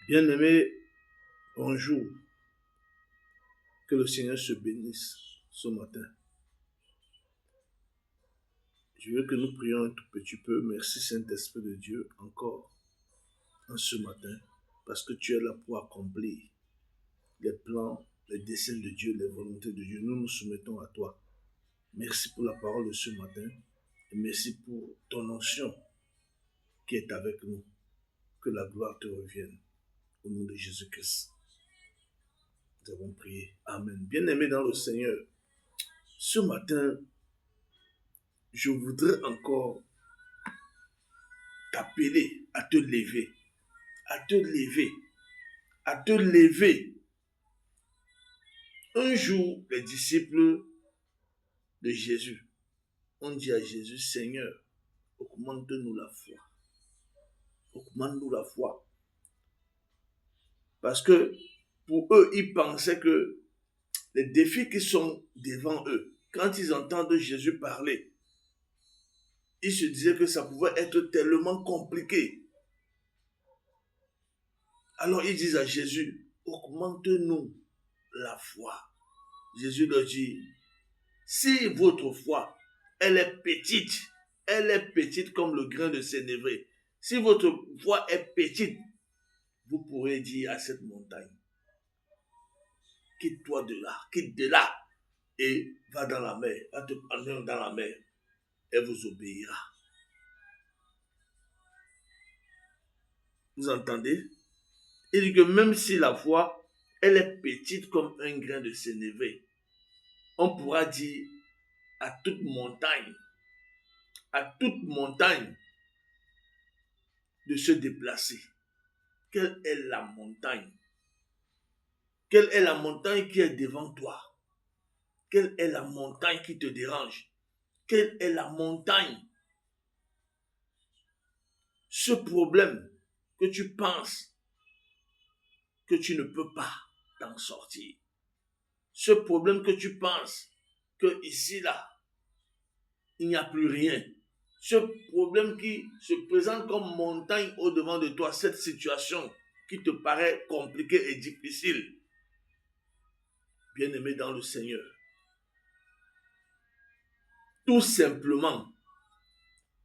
Bien-aimé, bonjour. Que le Seigneur se bénisse ce matin. Je veux que nous prions un tout petit peu. Merci Saint-Esprit de Dieu encore en ce matin parce que tu es là pour accomplir les plans, les desseins de Dieu, les volontés de Dieu. Nous nous soumettons à toi. Merci pour la parole de ce matin et merci pour ton onction qui est avec nous. Que la gloire te revienne au nom de Jésus-Christ. Nous avons prié. Amen. Bien-aimé dans le Seigneur, ce matin, je voudrais encore t'appeler à te lever, à te lever, à te lever. Un jour, les disciples de Jésus ont dit à Jésus, Seigneur, augmente-nous la foi. Augmente-nous la foi. Parce que pour eux, ils pensaient que les défis qui sont devant eux, quand ils entendent Jésus parler, ils se disaient que ça pouvait être tellement compliqué. Alors ils disent à Jésus, augmente-nous la foi. Jésus leur dit, si votre foi, elle est petite comme le grain de sénévé, si votre foi est petite, vous pourrez dire à cette montagne, quitte-toi de là, quitte de là, et va dans la mer, va te prendre dans la mer, elle vous obéira. Vous entendez? Il dit que même si la foi, elle est petite comme un grain de sénévé, on pourra dire à toute montagne de se déplacer. Quelle est la montagne? Quelle est la montagne qui est devant toi? Quelle est la montagne qui te dérange? Quelle est la montagne? Ce problème que tu penses que tu ne peux pas t'en sortir. Ce problème que tu penses que ici, là, il n'y a plus rien. Ce problème qui se présente comme montagne au-devant de toi, cette situation qui te paraît compliquée et difficile. Bien-aimé dans le Seigneur. Tout simplement,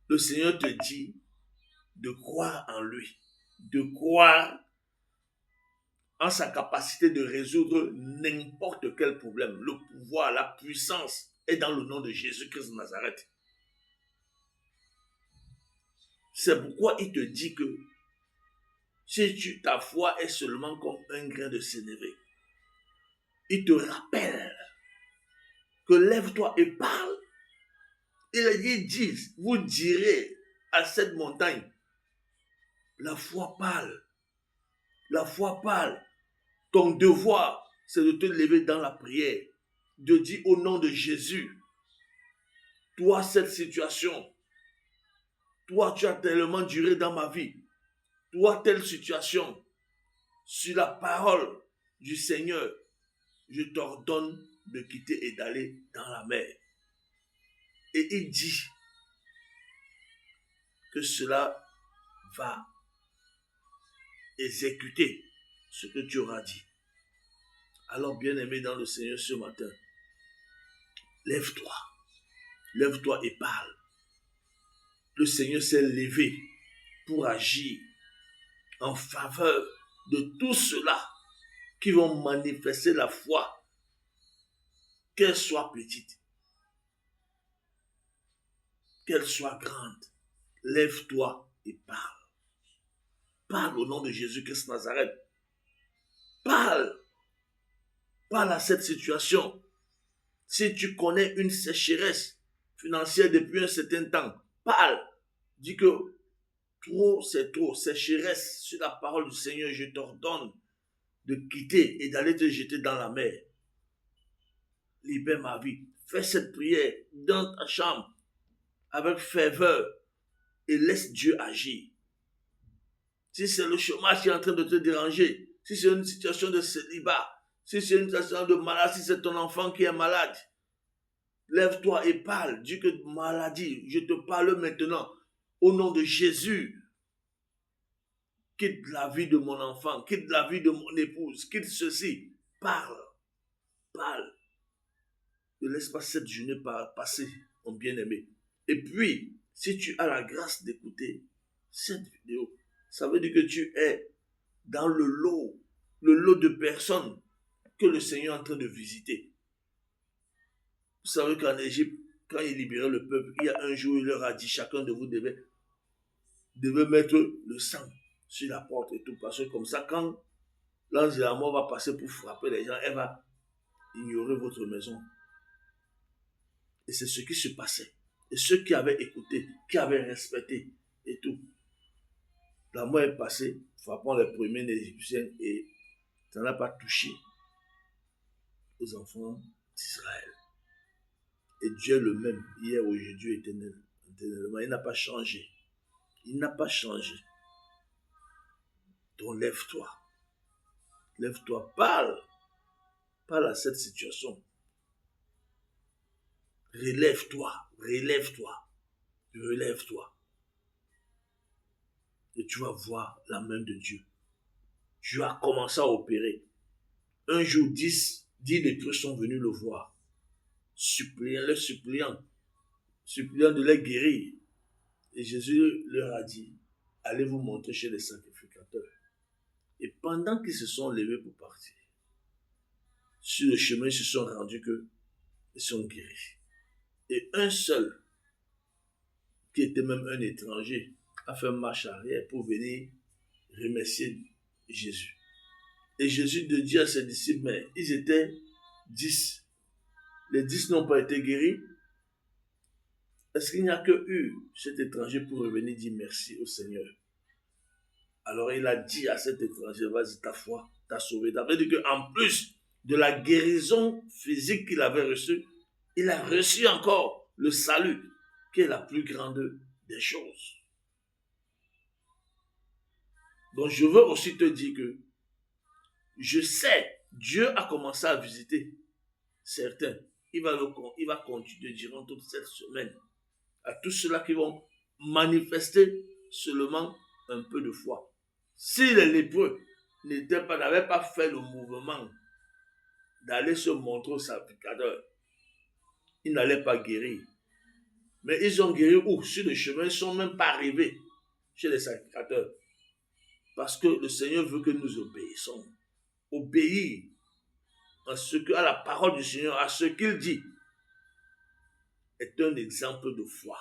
le Seigneur te dit de croire en lui, de croire en sa capacité de résoudre n'importe quel problème. Le pouvoir, la puissance est dans le nom de Jésus-Christ de Nazareth. C'est pourquoi il te dit que si ta foi est seulement comme un grain de sénévé, il te rappelle que lève-toi et parle. Il dit, vous direz à cette montagne, la foi parle. La foi parle. Ton devoir, c'est de te lever dans la prière, de dire au nom de Jésus, toi, cette situation, toi, tu as tellement duré dans ma vie, toi, telle situation, sur la parole du Seigneur, je t'ordonne de quitter et d'aller dans la mer. Et il dit que cela va exécuter ce que tu auras dit. Alors, bien-aimé dans le Seigneur ce matin, lève-toi. Lève-toi et parle. Le Seigneur s'est levé pour agir en faveur de tous ceux-là qui vont manifester la foi, qu'elle soit petite, qu'elle soit grande. Lève-toi et parle. Parle au nom de Jésus-Christ de Nazareth. Parle. Parle à cette situation. Si tu connais une sécheresse financière depuis un certain temps, parle. Dis que trop, c'est trop. Sécheresse sur la parole du Seigneur, je t'ordonne de quitter et d'aller te jeter dans la mer. Libère ma vie. Fais cette prière dans ta chambre avec ferveur et laisse Dieu agir. Si c'est le chômage qui est en train de te déranger, si c'est une situation de célibat, si c'est une situation de maladie, si c'est ton enfant qui est malade, lève-toi et parle. Dis que maladie, je te parle maintenant au nom de Jésus. quitte la vie de mon enfant, quitte la vie de mon épouse, quitte ceci. Parle, parle. Ne laisse pas cette journée passer, mon bien-aimé. Et puis, si tu as la grâce d'écouter cette vidéo, ça veut dire que tu es dans le lot de personnes que le Seigneur est en train de visiter. Vous savez qu'en Égypte, quand il libérait le peuple, il y a un jour, il leur a dit, chacun de vous devait mettre le sang sur la porte et tout, parce que comme ça, quand l'ange de la mort va passer pour frapper les gens, elle va ignorer votre maison. Et c'est ce qui se passait. Et ceux qui avaient écouté, qui avaient respecté et tout, la mort est passée, frappant les premiers Égyptiens et ça n'a pas touché aux enfants d'Israël. Et Dieu est le même, hier, aujourd'hui, éternellement. Il n'a pas changé. Il n'a pas changé. Donc lève-toi. Lève-toi, parle. Parle à cette situation. Relève-toi, relève-toi, relève-toi. Et tu vas voir la main de Dieu. Dieu a commencé à opérer. Un jour, 10 lépreux sont venus le voir, suppliant de les guérir. Et Jésus leur a dit, allez vous montrer chez les sacrificateurs. Et pendant qu'ils se sont levés pour partir, sur le chemin, ils se sont rendus qu'ils sont guéris. Et un seul, qui était même un étranger, a fait marche arrière pour venir remercier Jésus. Et Jésus dit à ses disciples, mais ils étaient 10. Les 10 n'ont pas été guéris. Est-ce qu'il n'y a que eu cet étranger pour revenir dire merci au Seigneur? Alors il a dit à cet étranger, vas-y, ta foi t'a sauvé. Ça veut dire qu'en plus de la guérison physique qu'il avait reçue, il a reçu encore le salut, qui est la plus grande des choses. Donc je veux aussi te dire que je sais, Dieu a commencé à visiter certains. Il va continuer durant toute cette semaine à tous ceux-là qui vont manifester seulement un peu de foi. Si les lépreux n'avaient pas fait le mouvement d'aller se montrer au sacrificateur, ils n'allaient pas guérir. Mais ils ont guéri où? Sur le chemin, ils ne sont même pas arrivés chez les sacrificateurs. Parce que le Seigneur veut que nous obéissons. Obéir à la parole du Seigneur, à ce qu'il dit, est un exemple de foi.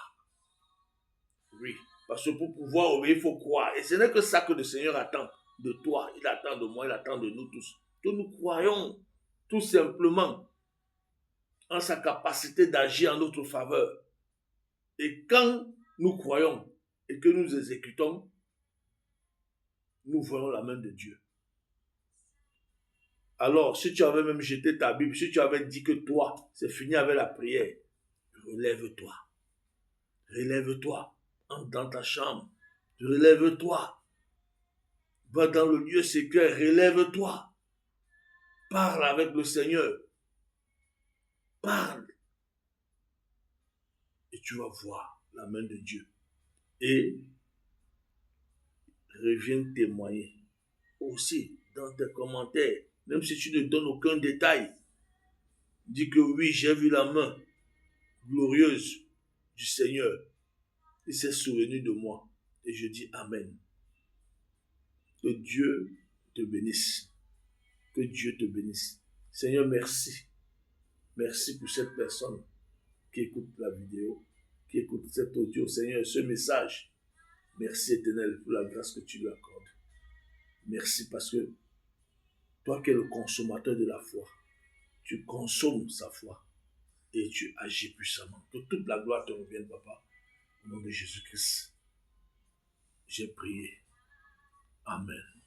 Oui, parce que pour pouvoir obéir, il faut croire. Et ce n'est que ça que le Seigneur attend de toi, il attend de moi, il attend de nous tous. Que nous croyons tout simplement en sa capacité d'agir en notre faveur. Et quand nous croyons et que nous exécutons, nous voyons la main de Dieu. Alors, si tu avais même jeté ta Bible, si tu avais dit que toi, c'est fini avec la prière, relève-toi. Relève-toi. Entre dans ta chambre. Relève-toi. Va dans le lieu secret. Relève-toi. Parle avec le Seigneur. Parle. Et tu vas voir la main de Dieu. Et reviens témoigner. Aussi, dans tes commentaires, même si tu ne donnes aucun détail, dis que oui, j'ai vu la main glorieuse du Seigneur. Il s'est souvenu de moi. Et je dis Amen. Que Dieu te bénisse. Que Dieu te bénisse. Seigneur, merci. Merci pour cette personne qui écoute la vidéo, qui écoute cet audio. Seigneur, ce message. Merci éternel pour la grâce que tu lui accordes. Merci parce que toi qui es le consommateur de la foi, tu consommes sa foi et tu agis puissamment. Que toute la gloire te revienne, Papa. Au nom de Jésus-Christ, j'ai prié. Amen.